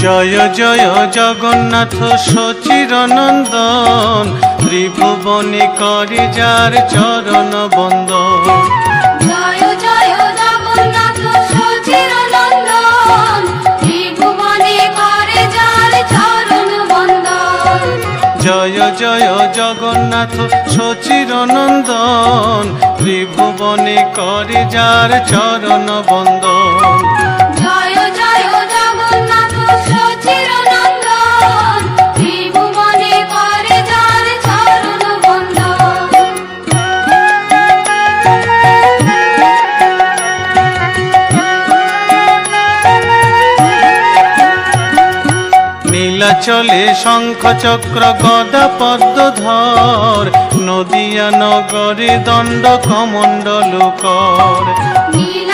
জয় জয় জগন্নাথ সচিরনন্দন, ত্রিভুবনে করে যার চরণ বন্দন। জয় জয় জগন্নাথ সচিরনন্দন, ত্রিভুবনে করে যার চরণ বন্দন। জয় জয় জগন্নাথ সচিরনন্দন, ত্রিভুবনে করে যার চরণ বন্দন। জয় জয় জগন্নাথ সচিরনন্দন, ত্রিভুবনে করে যার চরণ বন্দন। নীলাচলে শঙ্খ চক্র গদা পদ্মধর, নদিয়া নগরে দণ্ড কমণ্ডল কর। নীল